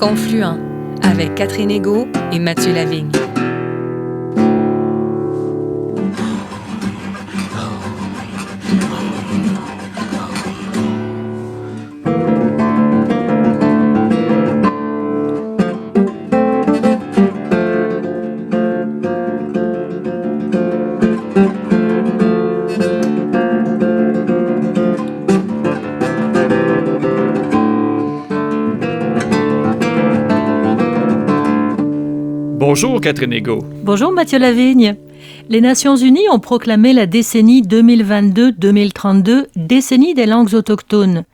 Confluent avec Catherine Egault et Mathieu Lavigne. Bonjour Catherine Egault. Bonjour Mathieu Lavigne. Les Nations Unies ont proclamé la décennie 2022-2032 décennie des langues autochtones.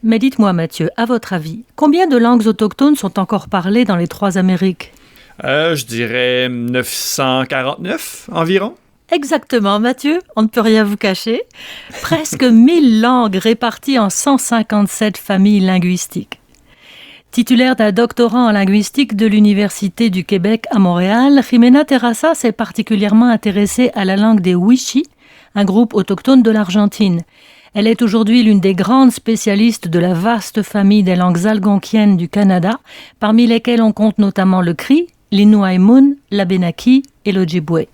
Mais dites-moi Mathieu, à votre avis, combien de langues autochtones sont encore parlées dans les trois Amériques? Je dirais 949 environ. Exactement Mathieu, on ne peut rien vous cacher. Presque 1000 langues réparties en 157 familles linguistiques. Titulaire d'un doctorat en linguistique de l'Université du Québec à Montréal, Jimena Terrassa s'est particulièrement intéressée à la langue des Wichí, un groupe autochtone de l'Argentine. Elle est aujourd'hui l'une des grandes spécialistes de la vaste famille des langues algonquiennes du Canada, parmi lesquelles on compte notamment le Cri, l'Inuaimun, l'Abenaki et l'Ojibwe.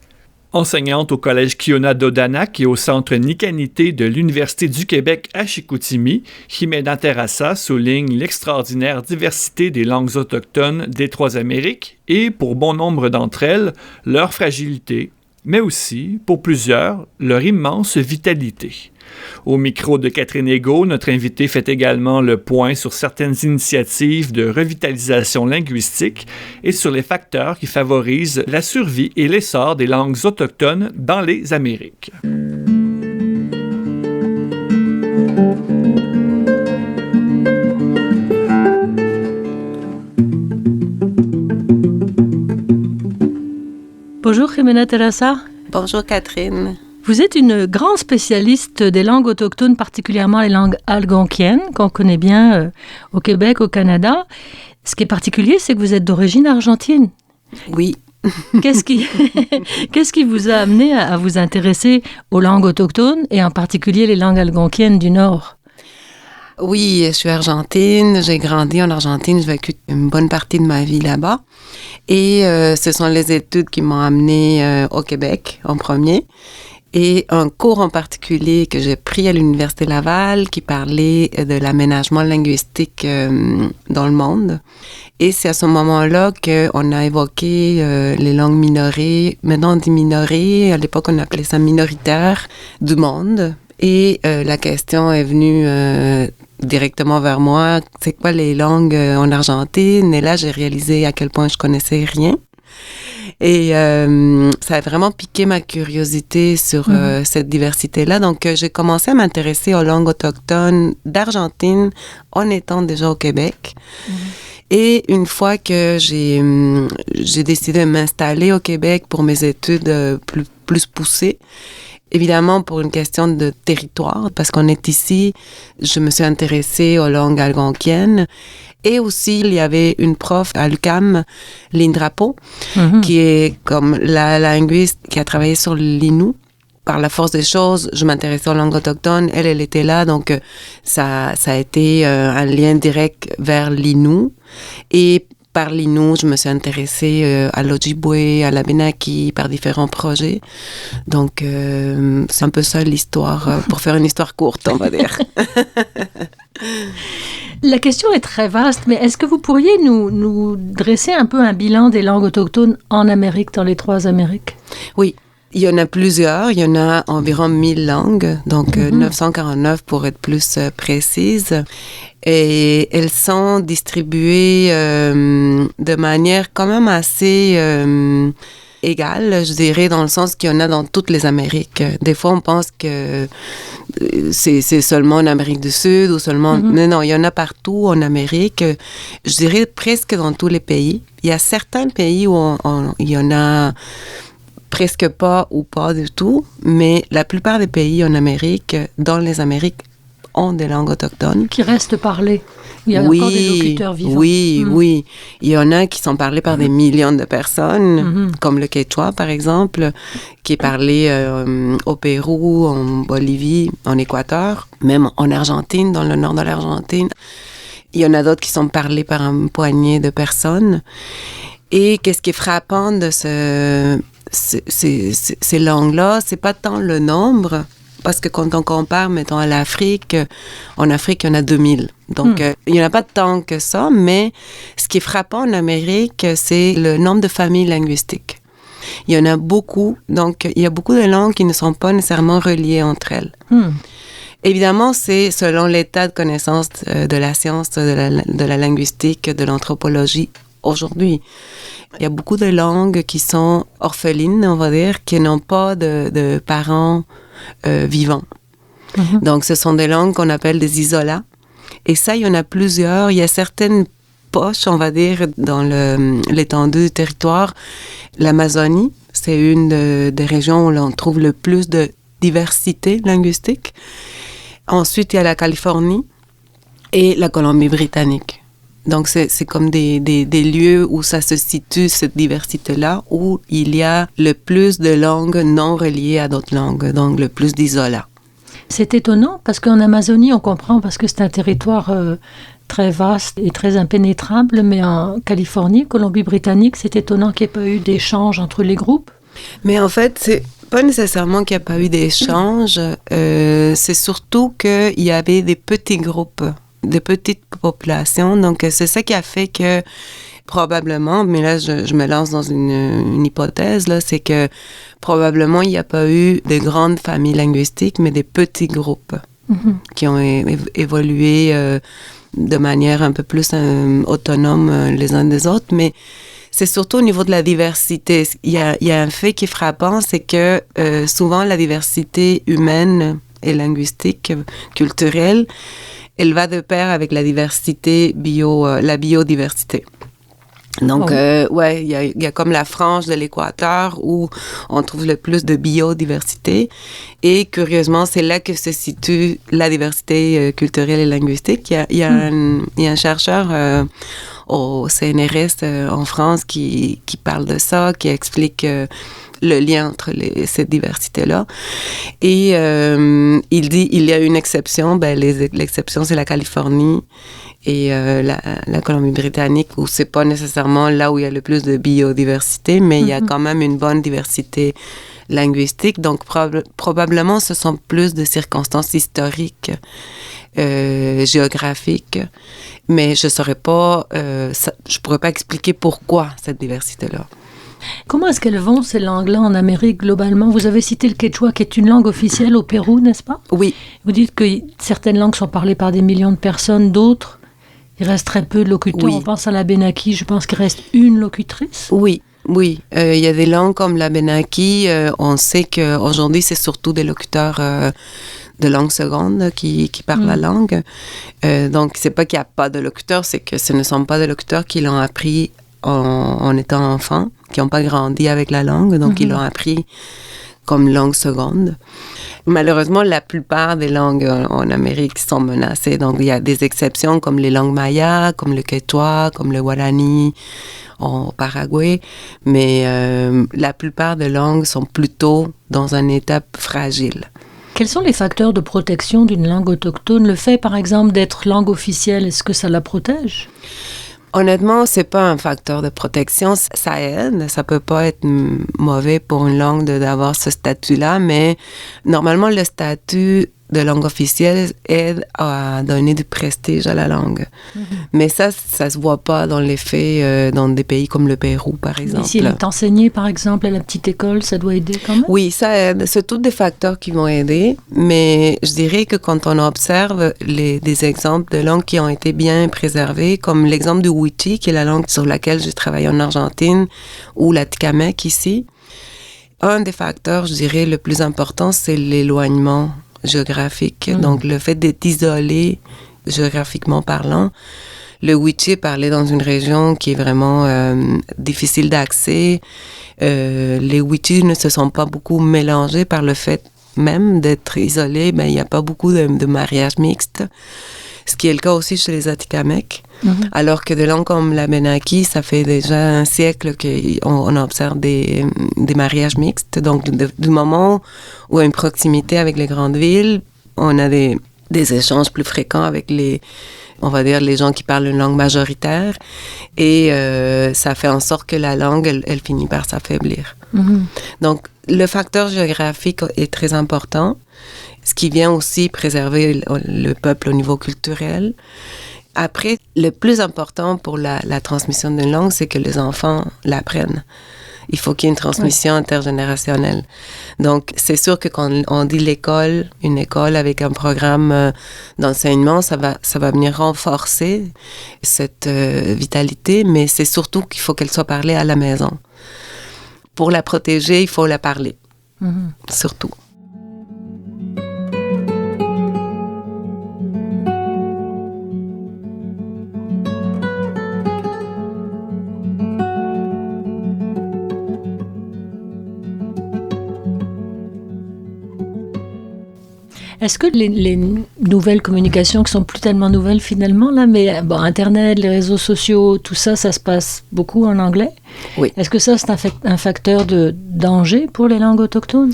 Enseignante au Collège Kiona d'Odanak et au Centre Nikanité de l'Université du Québec à Chicoutimi, Jimena Terrassa souligne l'extraordinaire diversité des langues autochtones des trois Amériques et, pour bon nombre d'entre elles, leur fragilité, mais aussi, pour plusieurs, leur immense vitalité. Au micro de Catherine Egault, notre invitée fait également le point sur certaines initiatives de revitalisation linguistique et sur les facteurs qui favorisent la survie et l'essor des langues autochtones dans les Amériques. Bonjour Jimena Terrassa. Bonjour Catherine. Vous êtes une grande spécialiste des langues autochtones, particulièrement les langues algonquiennes, qu'on connaît bien au Québec, au Canada. Ce qui est particulier, c'est que vous êtes d'origine argentine. Oui. Qu'est-ce qui vous a amené à vous intéresser aux langues autochtones et en particulier les langues algonquiennes du Nord? Oui, je suis argentine, j'ai grandi en Argentine, j'ai vécu une bonne partie de ma vie là-bas. Et ce sont les études qui m'ont amenée au Québec en premier. Et un cours en particulier que j'ai pris à l'Université Laval qui parlait de l'aménagement linguistique dans le monde. Et c'est à ce moment-là qu'on a évoqué les langues minorées. Maintenant, on dit minorées. À l'époque, on appelait ça minoritaires du monde. Et la question est venue directement vers moi. C'est quoi les langues en Argentine? Et là, j'ai réalisé à quel point je connaissais rien. Et ça a vraiment piqué ma curiosité sur cette diversité-là. Donc, j'ai commencé à m'intéresser aux langues autochtones d'Argentine en étant déjà au Québec. Et une fois que j'ai décidé de m'installer au Québec pour mes études plus poussées, évidemment, pour une question de territoire, parce qu'on est ici, je me suis intéressée aux langues algonquiennes. Et aussi, il y avait une prof à l'UQAM, Lynn Drapeau, qui est comme la linguiste qui a travaillé sur l'Innu. Par la force des choses, je m'intéressais aux langues autochtones. Elle était là, donc ça a été un lien direct vers l'Innu. Et par l'Innu, je me suis intéressée à l'Ojibwe, à l'Abenaki, par différents projets. Donc, c'est un peu ça l'histoire, pour faire une histoire courte, on va dire. La question est très vaste, mais est-ce que vous pourriez nous dresser un peu un bilan des langues autochtones en Amérique, dans les trois Amériques? Oui. Il y en a plusieurs, il y en a environ 1000 langues, donc 949 pour être plus précise. Et elles sont distribuées de manière quand même assez égale, je dirais, dans le sens qu'il y en a dans toutes les Amériques. Des fois, on pense que c'est seulement en Amérique du Sud ou seulement... Non, il y en a partout en Amérique. Je dirais presque dans tous les pays. Il y a certains pays où il y en a... presque pas ou pas du tout, mais la plupart des pays en Amérique, dans les Amériques, ont des langues autochtones. Qui restent parlées. Il y a encore des locuteurs vivants. Oui. Il y en a qui sont parlés par des millions de personnes, comme le Quechua, par exemple, qui est parlé au Pérou, en Bolivie, en Équateur, même en Argentine, dans le nord de l'Argentine. Il y en a d'autres qui sont parlées par une poignée de personnes. Et qu'est-ce qui est frappant de ces langues-là, c'est pas tant le nombre, parce que quand on compare, mettons, à l'Afrique, en Afrique, il y en a 2000. Donc, il n'y en a pas tant que ça, mais ce qui est frappant en Amérique, c'est le nombre de familles linguistiques. Il y en a beaucoup, donc il y a beaucoup de langues qui ne sont pas nécessairement reliées entre elles. Évidemment, c'est selon l'état de connaissance de la science, de la linguistique, de l'anthropologie aujourd'hui. Il y a beaucoup de langues qui sont orphelines, on va dire, qui n'ont pas de parents vivants. Donc, ce sont des langues qu'on appelle des isolats. Et ça, il y en a plusieurs. Il y a certaines poches, on va dire, dans l'étendue du territoire. L'Amazonie, c'est une des régions où l'on trouve le plus de diversité linguistique. Ensuite, il y a la Californie et la Colombie-Britannique. Donc, c'est comme des lieux où ça se situe, cette diversité-là, où il y a le plus de langues non reliées à d'autres langues, donc le plus d'isolats. C'est étonnant parce qu'en Amazonie, on comprend parce que c'est un territoire très vaste et très impénétrable, mais en Californie, Colombie-Britannique, c'est étonnant qu'il n'y ait pas eu d'échange entre les groupes. Mais en fait, c'est pas nécessairement qu'il n'y a pas eu d'échange, c'est surtout qu'il y avait des petits groupes, de petites populations. Donc, c'est ça qui a fait que, probablement, mais là, je me lance dans une hypothèse, là, c'est que probablement, il n'y a pas eu de grandes familles linguistiques, mais des petits groupes qui ont évolué de manière un peu plus autonome les uns des autres. Mais c'est surtout au niveau de la diversité. Il y a un fait qui est frappant, c'est que souvent, la diversité humaine et linguistique, culturelle, elle va de pair avec la diversité la biodiversité. Donc, il y a comme la frange de l'équateur où on trouve le plus de biodiversité. Et curieusement, c'est là que se situe la diversité culturelle et linguistique. Il y a un chercheur au CNRS en France qui parle de ça, qui explique le lien entre cette diversité-là. Et il dit il y a une exception. L'exception, c'est la Californie et la Colombie-Britannique, où c'est pas nécessairement là où il y a le plus de biodiversité, mais il y a quand même une bonne diversité linguistique. Donc, probablement, ce sont plus de circonstances historiques, géographiques, mais je saurais pas, je pourrais pas expliquer pourquoi cette diversité-là. Comment est-ce qu'elles vont, ces langues-là, en Amérique, globalement? Vous avez cité le quechua, qui est une langue officielle au Pérou, n'est-ce pas? Oui. Vous dites que certaines langues sont parlées par des millions de personnes, d'autres, il reste très peu de locuteurs. Oui. On pense à la Benaki, je pense qu'il reste une locutrice. Oui. Il y a des langues comme la Benaki. On sait qu'aujourd'hui, c'est surtout des locuteurs de langue seconde qui parlent la langue. Donc, c'est pas qu'il n'y a pas de locuteurs, c'est que ce ne sont pas des locuteurs qui l'ont appris en étant enfants, qui n'ont pas grandi avec la langue, donc ils l'ont appris comme langue seconde. Malheureusement, la plupart des langues en Amérique sont menacées. Donc, il y a des exceptions comme les langues mayas, comme le quechua, comme le guarani au Paraguay. Mais la plupart des langues sont plutôt dans un état fragile. Quels sont les facteurs de protection d'une langue autochtone? Le fait, par exemple, d'être langue officielle, est-ce que ça la protège? Honnêtement, c'est pas un facteur de protection. Ça aide. Ça peut pas être mauvais pour une langue d'avoir ce statut-là, mais normalement, le statut de langue officielle aide à donner du prestige à la langue. Mais ça se voit pas dans les faits dans des pays comme le Pérou, par exemple. Et si elle est enseignée, par exemple, à la petite école, ça doit aider quand même? Oui, ça aide. C'est tous des facteurs qui vont aider, mais je dirais que quand on observe des exemples de langues qui ont été bien préservées, comme l'exemple du Wichi, qui est la langue sur laquelle j'ai travaillé en Argentine, ou l'Atikamekw ici, un des facteurs, je dirais, le plus important, c'est l'éloignement géographique. Donc, le fait d'être isolé géographiquement parlant. Le Wichi est parlé dans une région qui est vraiment difficile d'accès. Les Wichi ne se sont pas beaucoup mélangés par le fait même d'être isolés. Il n'y a pas beaucoup de mariages mixtes, ce qui est le cas aussi chez les Atikamekw. Alors que des langues comme la Benaki, ça fait déjà un siècle qu'on observe des mariages mixtes. Donc, du moment où il y a une proximité avec les grandes villes, on a des des échanges plus fréquents avec on va dire, les gens qui parlent une langue majoritaire. Et ça fait en sorte que la langue, elle finit par s'affaiblir. Donc, le facteur géographique est très important, ce qui vient aussi préserver le peuple au niveau culturel. Après, le plus important pour la transmission d'une langue, c'est que les enfants l'apprennent. Il faut qu'il y ait une transmission intergénérationnelle. Donc, c'est sûr que quand on dit l'école, une école avec un programme d'enseignement, ça va venir renforcer cette vitalité, mais c'est surtout qu'il faut qu'elle soit parlée à la maison. Pour la protéger, il faut la parler, surtout. Est-ce que les nouvelles communications, qui sont plus tellement nouvelles finalement, là, mais bon, Internet, les réseaux sociaux, tout ça, ça se passe beaucoup en anglais? Oui. Est-ce que ça, c'est un facteur de danger pour les langues autochtones?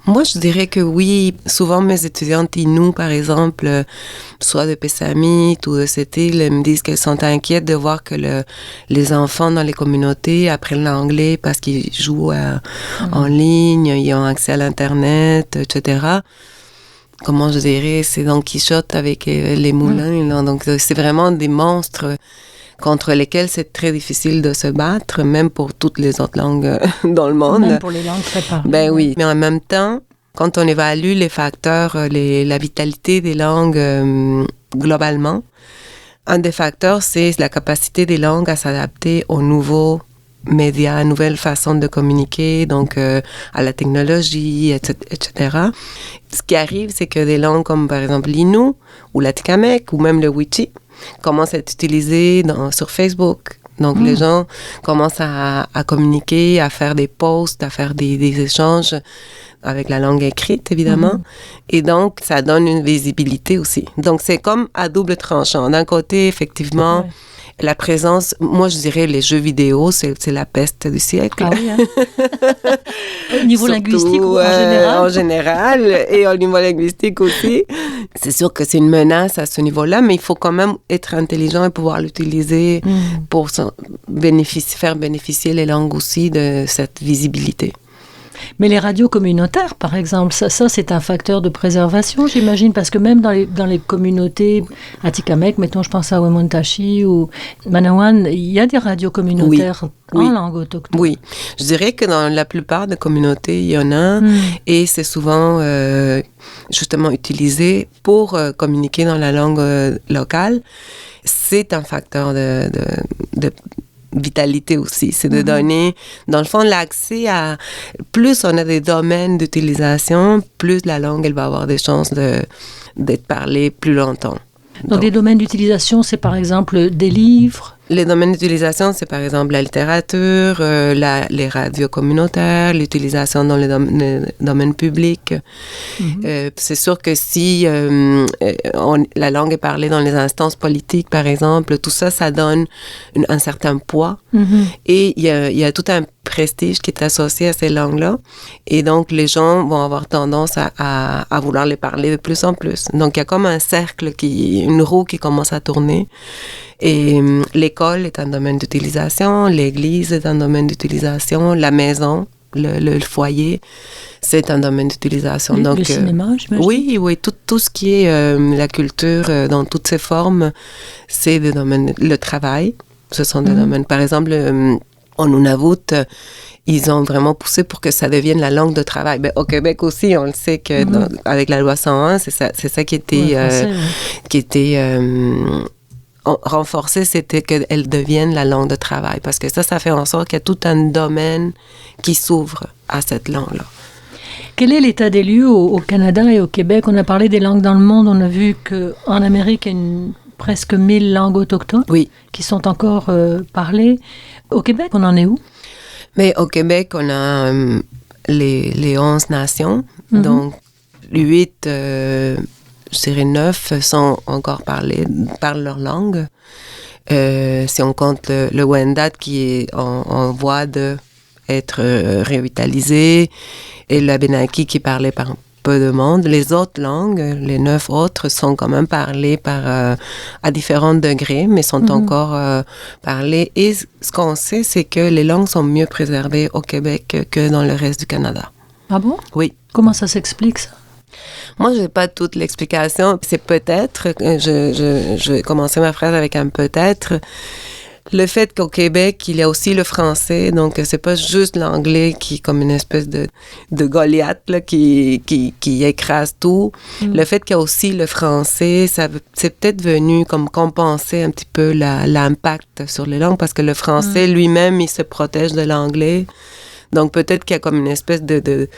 Moi, je dirais que oui. Souvent, mes étudiantes Innu, par exemple, soit de Pessamit ou de Sept-Îles, elles me disent qu'elles sont inquiètes de voir que les enfants dans les communautés apprennent l'anglais parce qu'ils jouent en ligne, ils ont accès à l'Internet, etc. Comment je dirais, c'est Don Quichotte avec les moulins. Là. Donc, c'est vraiment des monstres contre lesquels c'est très difficile de se battre, même pour toutes les autres langues dans le monde. Même pour les langues très parlées. Ben oui, mais en même temps, quand on évalue les facteurs, la vitalité des langues globalement, un des facteurs, c'est la capacité des langues à s'adapter aux nouveaux médias, nouvelles façons de communiquer, donc à la technologie, etc. Ce qui arrive, c'est que des langues comme par exemple l'Innu ou l'Atikamekw ou même le Wichi commencent à être utilisées sur Facebook. Donc les gens commencent à communiquer, à faire des posts, à faire des échanges avec la langue écrite, évidemment. Et donc, ça donne une visibilité aussi. Donc, c'est comme à double tranchant. D'un côté, effectivement, la présence, moi je dirais les jeux vidéo, c'est la peste du siècle. Ah oui, hein? Au niveau linguistique ou en général? En général, et au niveau linguistique aussi. C'est sûr que c'est une menace à ce niveau-là, mais il faut quand même être intelligent et pouvoir l'utiliser pour faire bénéficier les langues aussi de cette visibilité. Mais les radios communautaires, par exemple, ça c'est un facteur de préservation, j'imagine, parce que même dans les communautés Atikamekw, mettons, je pense à Wemontachi ou Manawan, il y a des radios communautaires en langue autochtone. Oui, je dirais que dans la plupart des communautés, il y en a, et c'est souvent justement utilisé pour communiquer dans la langue locale. C'est un facteur de vitalité aussi, c'est de donner, dans le fond, l'accès à... Plus on a des domaines d'utilisation, plus la langue, elle va avoir des chances d'être parlée plus longtemps. Donc, des domaines d'utilisation, c'est par exemple des livres? Les domaines d'utilisation, c'est par exemple la littérature, les radios communautaires, l'utilisation dans les domaines publics. C'est sûr que si la langue est parlée dans les instances politiques, par exemple, tout ça, ça donne un certain poids. Et il y a tout un prestige qui est associé à ces langues-là. Et donc, les gens vont avoir tendance à vouloir les parler de plus en plus. Donc, il y a comme un cercle, une roue qui commence à tourner. Et l'école est un domaine d'utilisation, l'église est un domaine d'utilisation, la maison, le foyer, c'est un domaine d'utilisation. Donc, le cinéma, j'imagine? Oui, tout ce qui est la culture dans toutes ses formes, c'est des domaines. Le travail, ce sont des domaines. Par exemple, en Nunavut, ils ont vraiment poussé pour que ça devienne la langue de travail. Ben, au Québec aussi, on le sait que avec la loi 101, c'est ça qui était renforcé, c'était qu'elle devienne la langue de travail. Parce que ça fait en sorte qu'il y a tout un domaine qui s'ouvre à cette langue-là. Quel est l'état des lieux au Canada et au Québec? On a parlé des langues dans le monde. On a vu qu'en Amérique, il y a presque 1000 langues autochtones qui sont encore parlées. Au Québec, on en est où? Mais au Québec, on a les 11 nations. Donc, 8... je dirais 9 sont encore parlent leur langue. Si on compte le Wendat qui est en voie d'être revitalisé et l'Abenaki qui est parlé par peu de monde. Les autres langues, les 9 autres, sont quand même parlées à différents degrés, mais sont encore parlées. Et ce qu'on sait, c'est que les langues sont mieux préservées au Québec que dans le reste du Canada. Ah bon? Oui. Comment ça s'explique, ça? Moi, je n'ai pas toute l'explication. C'est peut-être, je vais commencer ma phrase avec un peut-être, le fait qu'au Québec, il y a aussi le français, donc c'est pas juste l'anglais qui est comme une espèce de Goliath là, qui écrase tout. Le fait qu'il y a aussi le français, c'est peut-être venu comme compenser un petit peu l'impact sur les langues, parce que le français lui-même, il se protège de l'anglais. Donc peut-être qu'il y a comme une espèce de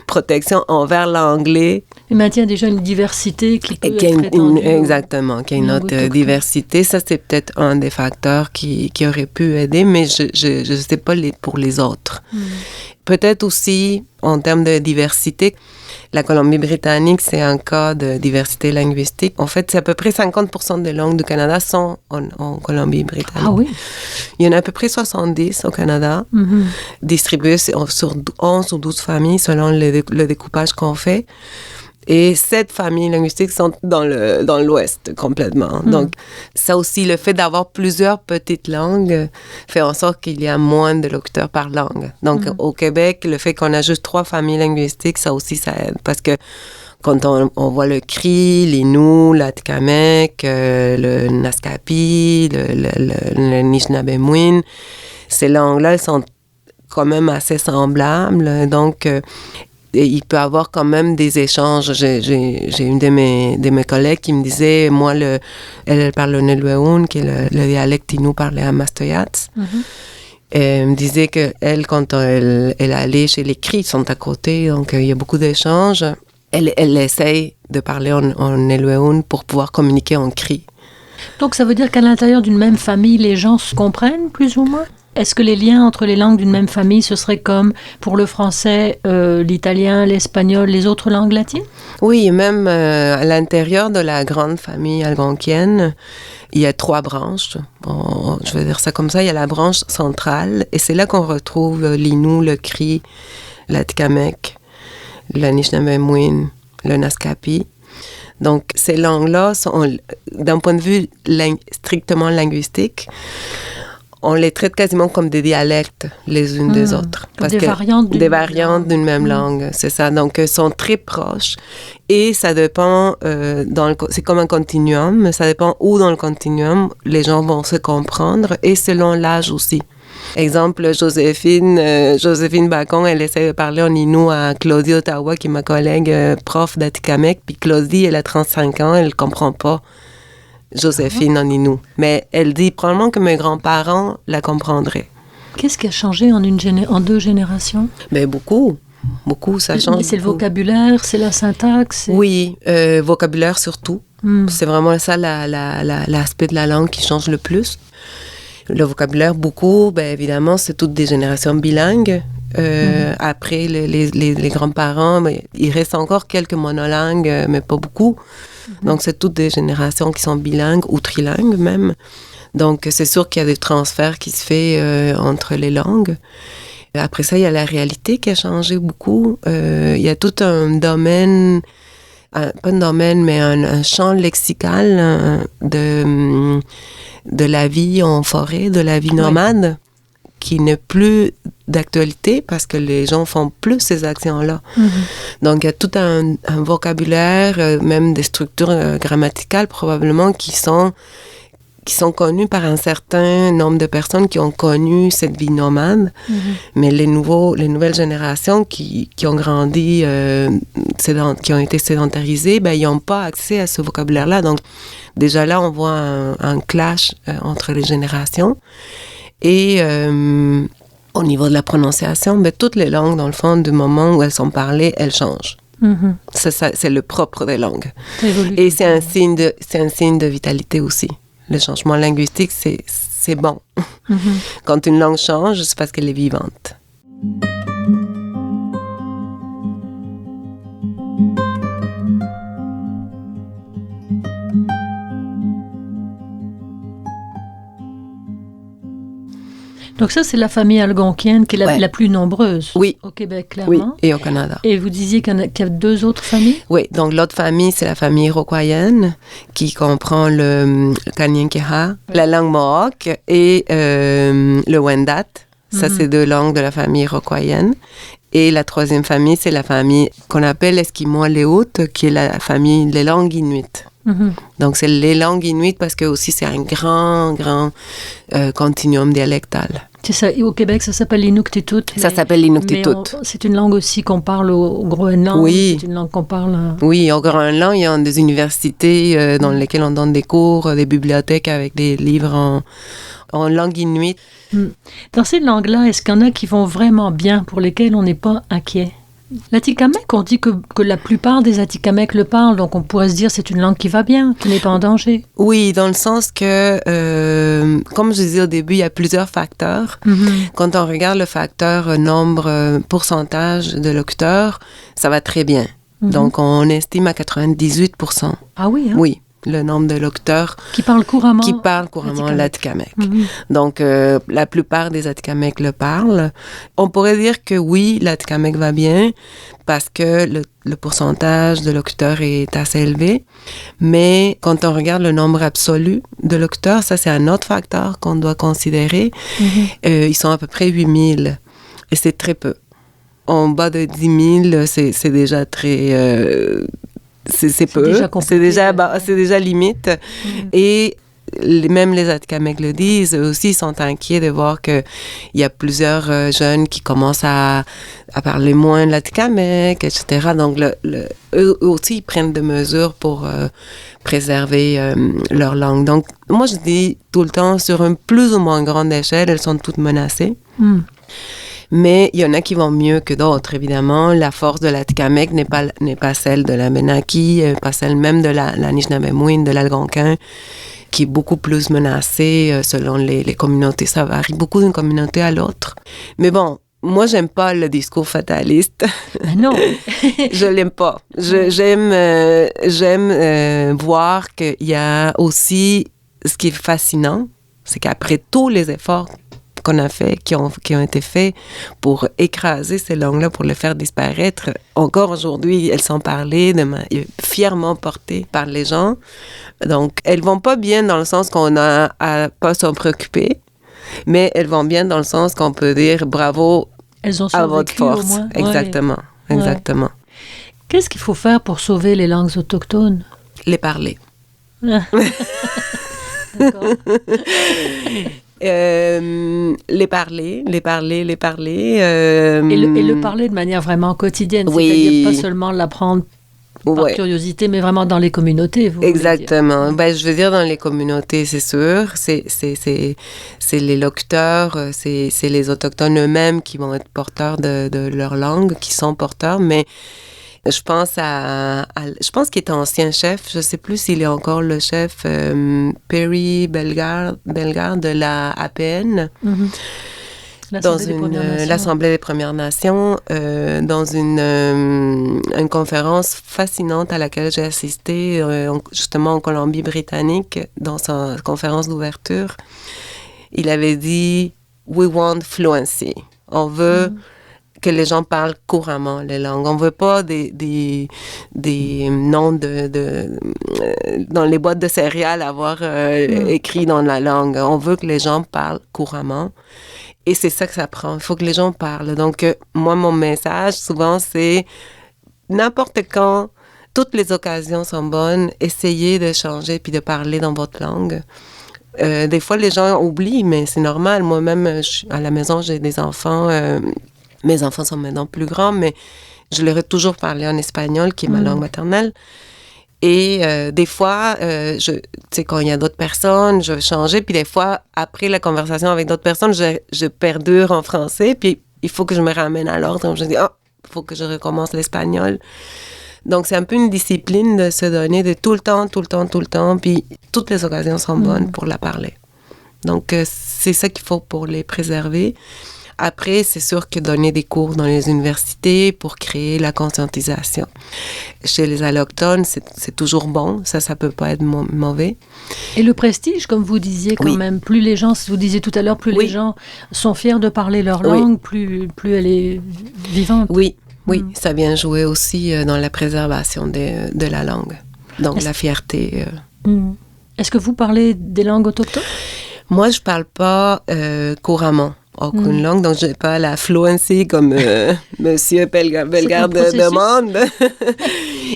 protection envers l'anglais. Il maintient déjà une diversité qui peut être étendue. Exactement, qu'il y a une autre diversité. Ça, c'est peut-être un des facteurs qui aurait pu aider, mais je ne sais pas pour les autres. Peut-être aussi, en termes de diversité, la Colombie-Britannique, c'est un cas de diversité linguistique. En fait, c'est à peu près 50% des langues du Canada sont en Colombie-Britannique. Ah oui? Il y en a à peu près 70 au Canada, distribués sur 11 ou 12 familles selon le découpage qu'on fait. Et 7 familles linguistiques sont dans l'Ouest complètement. Donc, ça aussi, le fait d'avoir plusieurs petites langues fait en sorte qu'il y a moins de locuteurs par langue. Donc, au Québec, le fait qu'on a juste 3 familles linguistiques, ça aussi, ça aide. Parce que quand on voit le Cri, l'Innu, l'Atikamekw, le Naskapi, le Nishnabemwin, ces langues-là, elles sont quand même assez semblables. Donc, et il peut y avoir quand même des échanges. J'ai une de mes collègues qui me disait, moi, elle parle le Nilweun, qui est le dialecte Innu parlé à Mastoyats. Et elle me disait qu'elle, quand elle allait chez les Cris, ils sont à côté, donc il y a beaucoup d'échanges. Elle essaye de parler en Nilweun pour pouvoir communiquer en Cri. Donc ça veut dire qu'à l'intérieur d'une même famille, les gens se comprennent plus ou moins? Est-ce que les liens entre les langues d'une même famille, ce serait comme pour le français, l'italien, l'espagnol, les autres langues latines? Oui, même à l'intérieur de la grande famille algonquienne, il y a 3 branches. Bon, je vais dire ça comme ça. Il y a la branche centrale, et c'est là qu'on retrouve l'Innu, le Cri, l'Atikamekw, le Nishnabemwin, le Naskapi. Donc, ces langues-là sont, d'un point de vue strictement linguistique, on les traite quasiment comme des dialectes les unes des autres. Comme des variantes d'une même langue, c'est ça. Donc, elles sont très proches et ça dépend, c'est comme un continuum, ça dépend où dans le continuum les gens vont se comprendre et selon l'âge aussi. Exemple, Joséphine Bacon, elle essaie de parler en Innu à Claudie Ottawa, qui est ma collègue prof d'Atikamekw, puis Claudie, elle a 35 ans, elle ne comprend pas Joséphine en Innu. Mais elle dit probablement que mes grands-parents la comprendraient. Qu'est-ce qui a changé en 2 générations? Ben beaucoup, ça change. C'est le vocabulaire, c'est la syntaxe? Oui, vocabulaire surtout. C'est vraiment ça l'aspect de la langue qui change le plus. Le vocabulaire, beaucoup, ben évidemment, c'est toutes des générations bilingues. Après, les grands-parents, ben, il reste encore quelques monolingues, mais pas beaucoup. Donc, c'est toutes des générations qui sont bilingues ou trilingues même. Donc, c'est sûr qu'il y a des transferts qui se font entre les langues. Après ça, il y a la réalité qui a changé beaucoup. Il y a tout un domaine, pas un domaine, mais un champ lexical de la vie en forêt, de la vie nomade, qui n'est plus d'actualité parce que les gens font plus ces actions-là. Donc, il y a tout un vocabulaire, même des structures grammaticales probablement qui sont connues par un certain nombre de personnes qui ont connu cette vie nomade. Mais les nouvelles générations qui ont grandi, qui ont été sédentarisées, ben, ils n'ont pas accès à ce vocabulaire-là. Donc, déjà là, on voit un clash entre les générations. Et au niveau de la prononciation, ben, toutes les langues, dans le fond, du moment où elles sont parlées, elles changent. C'est le propre des langues. Et c'est un signe de vitalité aussi. Le changement linguistique, c'est bon. Quand une langue change, c'est parce qu'elle est vivante. Donc ça, c'est la famille algonquienne qui est Ouais. la plus nombreuse Oui. au Québec, Oui, clairement. et au Canada. Et vous disiez qu'il y a 2 autres familles? Oui, donc l'autre famille, c'est la famille iroquoienne qui comprend le Kanien'keha, la langue mohawk et le Wendat. Ça, c'est 2 langues de la famille iroquoienne. Et la troisième famille, c'est la famille qu'on appelle Esquimaux-Léoutes, qui est la famille des langues inuites. Mhm. Donc, c'est les langues inuites parce que aussi, c'est un grand continuum dialectal. C'est ça. Et au Québec, ça s'appelle l'Inuktitut. Ça mais- s'appelle l'Inuktitut. mais c'est une langue aussi qu'on parle au Groenland. Oui. C'est une langue qu'on parle... Oui, au Groenland, il y a des universités dans lesquelles on donne des cours, des bibliothèques avec des livres en langue inuite. Dans ces langues-là, est-ce qu'il y en a qui vont vraiment bien, pour lesquelles on n'est pas inquiet? L'Atikamekw, on dit que la plupart des Atikamekw le parlent, donc on pourrait se dire c'est une langue qui va bien, qui n'est pas en danger. Oui, dans le sens que, comme je disais au début, il y a plusieurs facteurs. Quand on regarde le facteur nombre, pourcentage de locuteurs, ça va très bien. Donc, on estime à 98%. Ah oui, hein? Oui, le nombre de locuteurs Qui parlent couramment l'Atikamekw. Donc, la plupart des Atikamekw le parlent. On pourrait dire que oui, l'Atikamekw va bien parce que le pourcentage de locuteurs est assez élevé. Mais quand on regarde le nombre absolu de locuteurs, ça, c'est un autre facteur qu'on doit considérer. Ils sont à peu près 8000 et c'est très peu. En bas de 10 000, c'est déjà très... c'est peu, déjà compliqué. c'est déjà limite. Et même les Atikamekw le disent, eux aussi ils sont inquiets de voir qu'il y a plusieurs jeunes qui commencent à parler moins de l'Atikamekw, etc. Donc, eux aussi, ils prennent des mesures pour préserver leur langue. Donc, moi, je dis tout le temps, sur une plus ou moins grande échelle, elles sont toutes menacées. Mais il y en a qui vont mieux que d'autres, évidemment. La force de l'Atikamekw n'est pas celle de la Benaki, pas celle même de l'Anishinabemowin, de l'Algonquin, qui est beaucoup plus menacée selon les communautés. Ça varie beaucoup d'une communauté à l'autre. Mais bon, moi, j'aime pas le discours fataliste. Ben non. Je l'aime pas. J'aime voir qu'il y a aussi... Ce qui est fascinant, c'est qu'après tous les efforts qu'on a fait, qui ont été faits pour écraser ces langues-là, pour les faire disparaître. Encore aujourd'hui, elles sont parlées, fièrement portées par les gens. Donc, elles vont pas bien dans le sens qu'on a à pas s'en préoccuper, mais elles vont bien dans le sens qu'on peut dire bravo Elles ont à votre survécu, au force. moins. Exactement, Ouais. exactement. Qu'est-ce qu'il faut faire pour sauver les langues autochtones? Les parler. D'accord. Les parler. Et le parler de manière vraiment quotidienne, Oui. c'est-à-dire pas seulement l'apprendre par Ouais. curiosité, mais vraiment dans les communautés. Vous voulez Exactement. dire. Ben, je veux dire, dans les communautés, c'est sûr. C'est les locuteurs, c'est les Autochtones eux-mêmes qui vont être porteurs de leur langue, qui sont porteurs, mais je pense je pense qu'il est ancien chef, je sais plus s'il est encore le chef, Perry Bellegarde de la APN. Dans l'Assemblée des Premières Nations, dans une conférence fascinante à laquelle j'ai assisté, justement en Colombie-Britannique, dans sa conférence d'ouverture. Il avait dit « We want fluency ». On veut que les gens parlent couramment les langues. On veut pas des noms dans les boîtes de céréales avoir écrit dans la langue. On veut que les gens parlent couramment. Et c'est ça que ça prend. Il faut que les gens parlent. Donc, moi, mon message, souvent, c'est n'importe quand, toutes les occasions sont bonnes, essayez de changer puis de parler dans votre langue. Des fois, les gens oublient, mais c'est normal. Moi-même, à la maison, j'ai des enfants. Mes enfants sont maintenant plus grands, mais je leur ai toujours parlé en espagnol, qui est ma langue maternelle. Et des fois, tu sais, quand il y a d'autres personnes, je vais changer. Puis des fois, après la conversation avec d'autres personnes, je perdure en français. Puis il faut que je me ramène à l'ordre. Je dis, il faut que je recommence l'espagnol. Donc, c'est un peu une discipline de se donner de tout le temps. Puis toutes les occasions sont bonnes pour la parler. Donc, c'est ça qu'il faut pour les préserver. Après, c'est sûr que donner des cours dans les universités pour créer la conscientisation. Chez les allochtones, c'est toujours bon. Ça peut pas être mauvais. Et le prestige, comme vous disiez quand même, plus les gens, vous disiez tout à l'heure, plus les gens sont fiers de parler leur langue, plus elle est vivante. Oui, ça vient jouer aussi dans la préservation de la langue. Donc la fierté. Est-ce que vous parlez des langues autochtones? Moi, je parle pas couramment aucune langue, donc je n'ai pas la fluency comme Monsieur Bellegarde demande.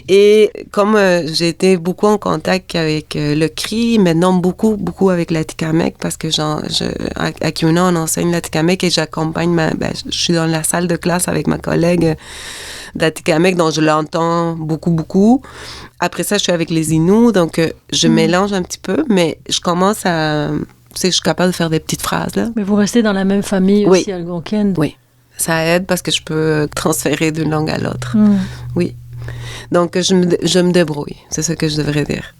Et comme j'ai été beaucoup en contact avec le Cri, maintenant beaucoup avec l'Atikamekw, parce que à Kiona, on enseigne l'Atikamekw et j'accompagne je suis dans la salle de classe avec ma collègue d'Atikamekw, donc je l'entends beaucoup. Après ça, je suis avec les Inuits, donc je mélange un petit peu, mais je commence à... je suis capable de faire des petites phrases, là. Mais vous restez dans la même famille aussi algonquienne. Oui, ça aide parce que je peux transférer d'une langue à l'autre. Oui. Donc, je me débrouille, c'est ce que je devrais dire.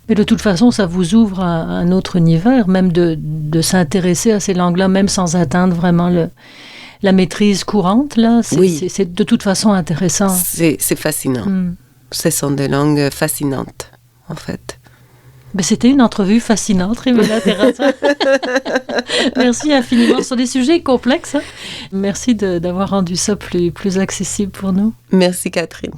Mais de toute façon, ça vous ouvre à un autre univers, même de s'intéresser à ces langues-là, même sans atteindre vraiment la maîtrise courante, là. C'est de toute façon intéressant. C'est fascinant. Ce sont des langues fascinantes, en fait. Ben, c'était une entrevue fascinante, Jimena Terrassa. Merci infiniment. Ce sont des sujets complexes. Hein? Merci d'avoir rendu ça plus accessible pour nous. Merci, Catherine.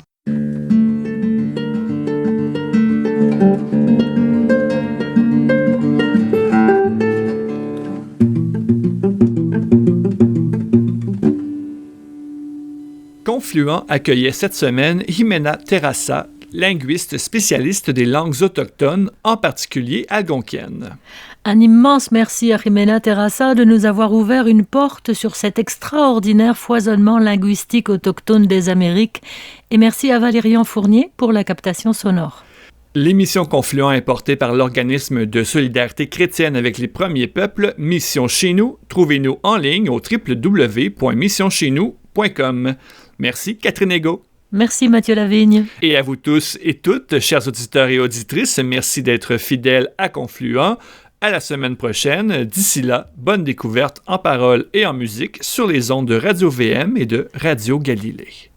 Confluent accueillait cette semaine Jimena Terrassa, linguiste spécialiste des langues autochtones, en particulier algonquiennes. Un immense merci à Jimena Terrassa de nous avoir ouvert une porte sur cet extraordinaire foisonnement linguistique autochtone des Amériques, et merci à Valérian Fournier pour la captation sonore. L'émission Confluent est portée par l'organisme de solidarité chrétienne avec les premiers peuples, Mission Chez Nous. Trouvez-nous en ligne au www.missioncheznous.com. Merci, Catherine Ego. Merci, Mathieu Lavigne. Et à vous tous et toutes, chers auditeurs et auditrices, merci d'être fidèles à Confluent. À la semaine prochaine. D'ici là, bonne découverte en paroles et en musique sur les ondes de Radio VM et de Radio Galilée.